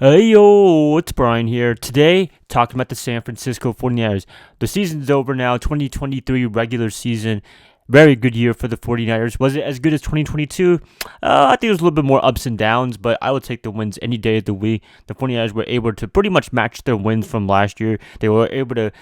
Hey yo, it's Brian here. Today, talking about the San Francisco 49ers. The season's over now, 2023 regular season. Very good year for the 49ers. Was it as good as 2022? I think it was a little bit more ups and downs, but I would take the wins any day of the week. The 49ers were able to pretty much match their wins from last year. They were able to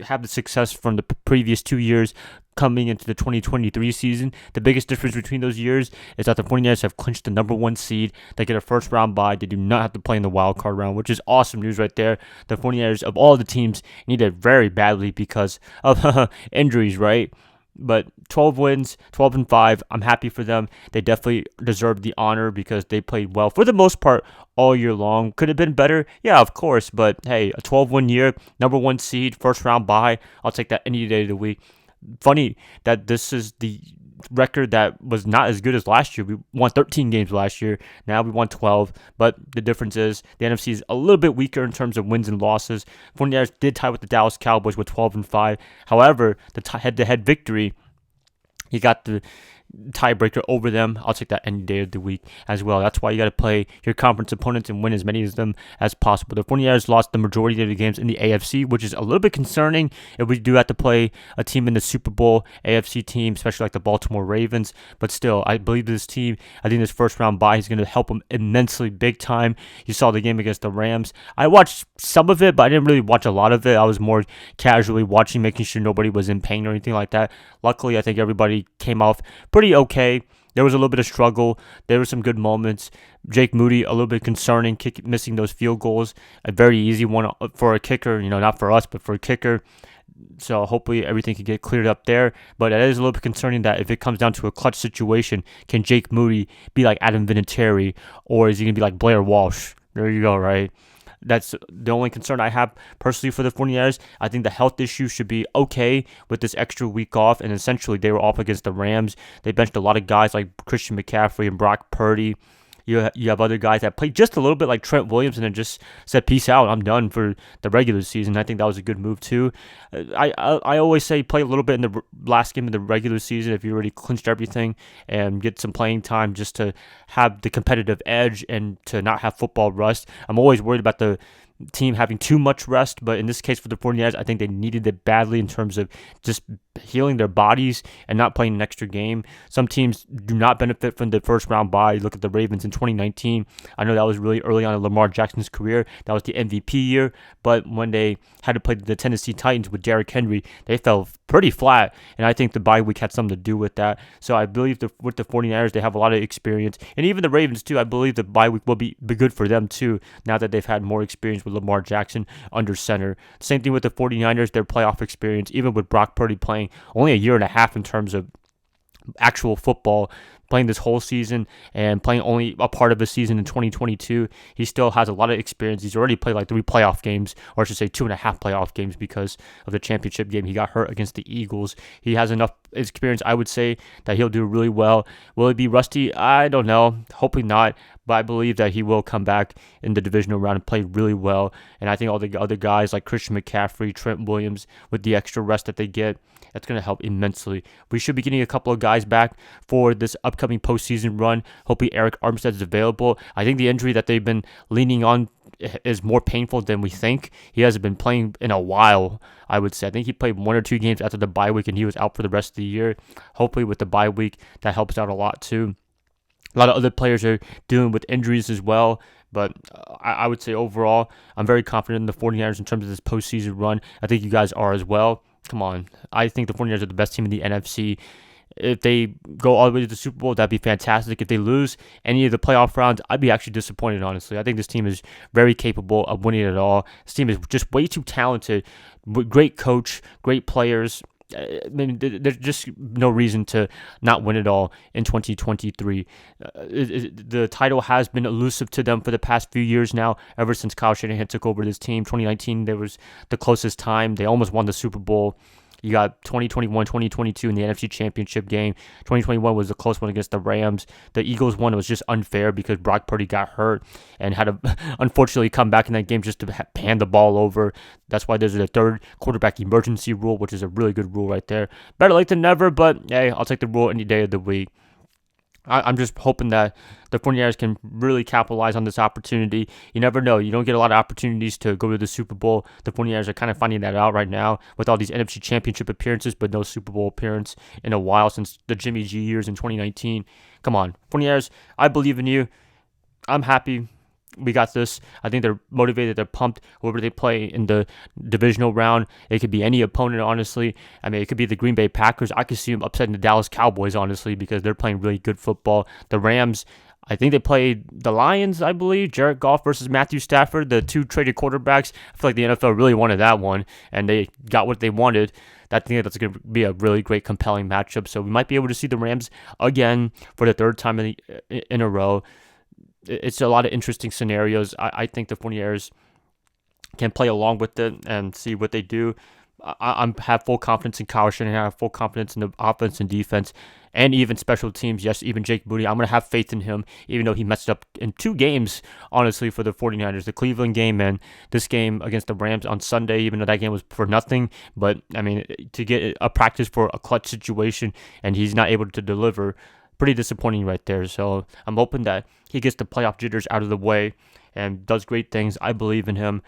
have the success from the previous 2 years coming into the 2023 season. The biggest difference between those years is that the 49ers have clinched the number one seed. They get a first round bye. They do not have to play in the wild card round, which is awesome news right there. The 49ers, of all the teams, need it very badly because of injuries, right? But 12 wins, 12 and 5. I'm happy for them. They definitely deserve the honor because they played well for the most part all year long. Could have been better? Yeah, of course. But hey, a 12-win year, number one seed, first round bye. I'll take that any day of the week. Funny that this is the record that was not as good as last year. We won 13 games last year. Now we won 12. But the difference is the NFC is a little bit weaker in terms of wins and losses. 49ers did tie with the Dallas Cowboys with 12 and 5. However, the head-to-head victory, he got the tiebreaker over them. I'll take that any day of the week as well. That's why you got to play your conference opponents and win as many of them as possible. The 49ers lost the majority of the games in the AFC, which is a little bit concerning if we do have to play a team in the Super Bowl AFC team, especially like the Baltimore Ravens. But still, I believe this team, I think this first round bye is going to help them immensely big time. You saw the game against the Rams. I watched some of it, but I didn't really watch a lot of it. I was more casually watching, making sure nobody was in pain or anything like that. Luckily, I think everybody came off pretty okay. There was a little bit of struggle. There were some good moments. Jake Moody, a little bit concerning, missing those field goals. A very easy one for a kicker, not for us, but for a kicker. So hopefully everything can get cleared up there. But it is a little bit concerning that if it comes down to a clutch situation, can Jake Moody be like Adam Vinatieri, or is he going to be like Blair Walsh? There you go, right? That's the only concern I have personally for the 49ers. I think the health issue should be okay with this extra week off. And essentially, they were off against the Rams. They benched a lot of guys like Christian McCaffrey and Brock Purdy. You have other guys that played just a little bit like Trent Williams and then just said, peace out, I'm done for the regular season. I think that was a good move too. I always say play a little bit in the last game of the regular season if you already clinched everything and get some playing time just to have the competitive edge and to not have football rust. I'm always worried about the team having too much rest, but in this case for the 49ers, I think they needed it badly in terms of just healing their bodies and not playing an extra game. Some teams do not benefit from the first round bye. Look at the Ravens in 2019. I know that was really early on in Lamar Jackson's career. That was the MVP year, but when they had to play the Tennessee Titans with Derrick Henry, they fell pretty flat, and I think the bye week had something to do with that. So I believe with the 49ers, they have a lot of experience, and even the Ravens too. I believe the bye week will be good for them too, now that they've had more experience with Lamar Jackson under center. Same thing with the 49ers, their playoff experience, even with Brock Purdy playing only a year and a half in terms of actual football, playing this whole season and playing only a part of a season in 2022. He still has a lot of experience. He's already played like 3 playoff games, or I should say 2.5 playoff games because of the championship game. He got hurt against the Eagles. He has enough experience, I would say, that he'll do really well. Will he be rusty? I don't know. Hopefully not. But I believe that he will come back in the divisional round and play really well. And I think all the other guys like Christian McCaffrey, Trent Williams, with the extra rest that they get, that's going to help immensely. We should be getting a couple of guys back for this upcoming postseason run. Hopefully Eric Armstead is available. I think the injury that they've been leaning on is more painful than we think. He hasn't been playing in a while, I would say. I think he played 1 or 2 games after the bye week and he was out for the rest of the year. Hopefully with the bye week, that helps out a lot too. A lot of other players are dealing with injuries as well. But I would say overall, I'm very confident in the 49ers in terms of this postseason run. I think you guys are as well. Come on. I think the 49ers are the best team in the NFC. If they go all the way to the Super Bowl, that'd be fantastic. If they lose any of the playoff rounds, I'd be actually disappointed, honestly. I think this team is very capable of winning it all. This team is just way too talented. Great coach, great players. I mean, there's just no reason to not win it all in 2023. The title has been elusive to them for the past few years now, ever since Kyle Shanahan took over this team. 2019, there was the closest time. They almost won the Super Bowl. You got 2021, 2022 in the NFC Championship game. 2021 was a close one against the Rams. The Eagles one was just unfair because Brock Purdy got hurt and had to unfortunately come back in that game just to hand the ball over. That's why there's a third quarterback emergency rule, which is a really good rule right there. Better late than never, but hey, I'll take the rule any day of the week. I'm just hoping that the 49ers can really capitalize on this opportunity. You never know. You don't get a lot of opportunities to go to the Super Bowl. The 49ers are kind of finding that out right now with all these NFC Championship appearances, but no Super Bowl appearance in a while since the Jimmy G years in 2019. Come on, 49ers, I believe in you. I'm happy we got this. I think they're motivated. They're pumped. Whoever they play in the divisional round, it could be any opponent, honestly. I mean, it could be the Green Bay Packers. I could see them upsetting the Dallas Cowboys, honestly, because they're playing really good football. The Rams, I think they played the Lions, I believe. Jared Goff versus Matthew Stafford, the two traded quarterbacks. I feel like the NFL really wanted that one, and they got what they wanted. I think that's going to be a really great, compelling matchup. So we might be able to see the Rams again for the third time in a row. It's a lot of interesting scenarios. I think the 49ers can play along with it and see what they do. I have full confidence in Kyle Shanahan. I have full confidence in the offense and defense and even special teams. Yes, even Jake Booty. I'm going to have faith in him, even though he messed up in 2 games, honestly, for the 49ers. The Cleveland game and this game against the Rams on Sunday, even though that game was for nothing. But, I mean, to get a practice for a clutch situation and he's not able to deliver, pretty disappointing right there. So I'm hoping that he gets the playoff jitters out of the way and does great things. I believe in him.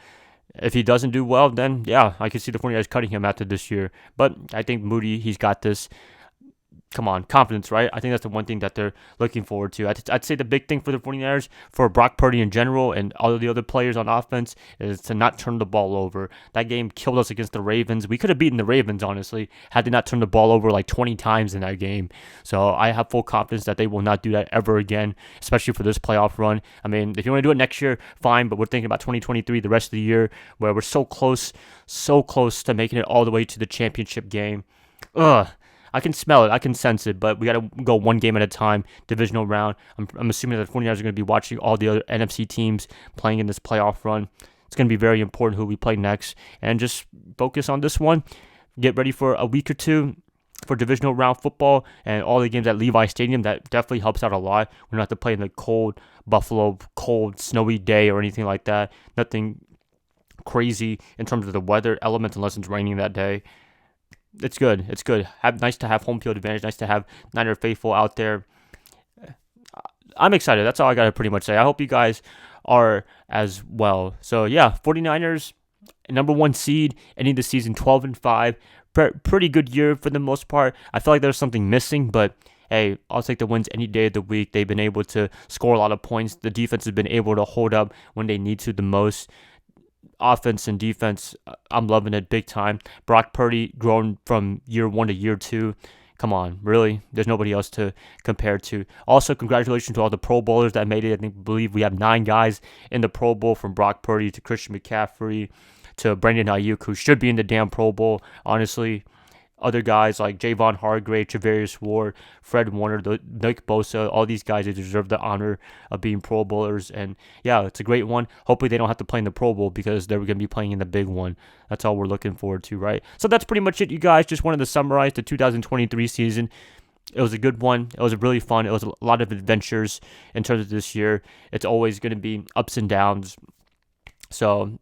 If he doesn't do well, then yeah, I could see the 49ers cutting him after this year. But I think Moody, he's got this. Come on, confidence, right? I think that's the one thing that they're looking forward to. I'd say the big thing for the 49ers, for Brock Purdy in general and all of the other players on offense, is to not turn the ball over. That game killed us against the Ravens. We could have beaten the Ravens, honestly, had they not turned the ball over like 20 times in that game. So I have full confidence that they will not do that ever again, especially for this playoff run. I mean, if you want to do it next year, fine, but we're thinking about 2023, the rest of the year, where we're so close to making it all the way to the championship game. I can smell it. I can sense it, but we got to go one game at a time, divisional round. I'm assuming that the 49ers are going to be watching all the other NFC teams playing in this playoff run. It's going to be very important who we play next, and just focus on this one. Get ready for a week or two for divisional round football and all the games at Levi Stadium. That definitely helps out a lot. We don't have to play in the cold Buffalo, cold, snowy day or anything like that. Nothing crazy in terms of the weather elements unless it's raining that day. It's good. It's good. Nice to have home field advantage. Nice to have Niner faithful out there. I'm excited. That's all I got to pretty much say. I hope you guys are as well. So, yeah, 49ers, number 1 seed, ending the season 12-5. Pretty good year for the most part. I feel like there's something missing, but hey, I'll take the wins any day of the week. They've been able to score a lot of points. The defense has been able to hold up when they need to the most. Offense and defense, I'm loving it big time. Brock Purdy grown from year 1 to year 2. Come on, really? There's nobody else to compare to. Also, congratulations to all the Pro Bowlers that made it. I believe we have 9 guys in the Pro Bowl, from Brock Purdy to Christian McCaffrey to Brandon Ayuk, who should be in the damn Pro Bowl, honestly. Other guys like Javon Hargrave, Travarius Ward, Fred Warner, Nick Bosa, all these guys, they deserve the honor of being Pro Bowlers. And yeah, it's a great one. Hopefully they don't have to play in the Pro Bowl because they're going to be playing in the big one. That's all we're looking forward to, right? So that's pretty much it, you guys. Just wanted to summarize the 2023 season. It was a good one. It was really fun. It was a lot of adventures in terms of this year. It's always going to be ups and downs. So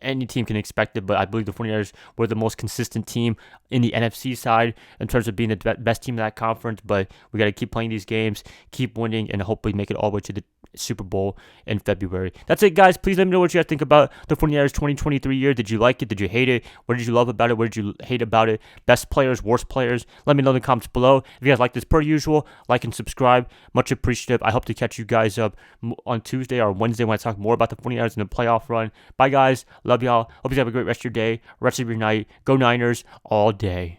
any team can expect it, but I believe the 49ers were the most consistent team in the NFC side in terms of being the best team in that conference. But we got to keep playing these games, keep winning, and hopefully make it all the way to the Super Bowl in February. That's it, guys. Please let me know what you guys think about the 49ers 2023 year. Did you like it? Did you hate it? What did you love about it? What did you hate about it? Best players, worst players? Let me know in the comments below. If you guys like this, per usual, like and subscribe. Much appreciative. I hope to catch you guys up on Tuesday or Wednesday when I talk more about the 49ers in the playoff run. Bye, guys. Love y'all. Hope you have a great rest of your day, rest of your night. Go Niners all day.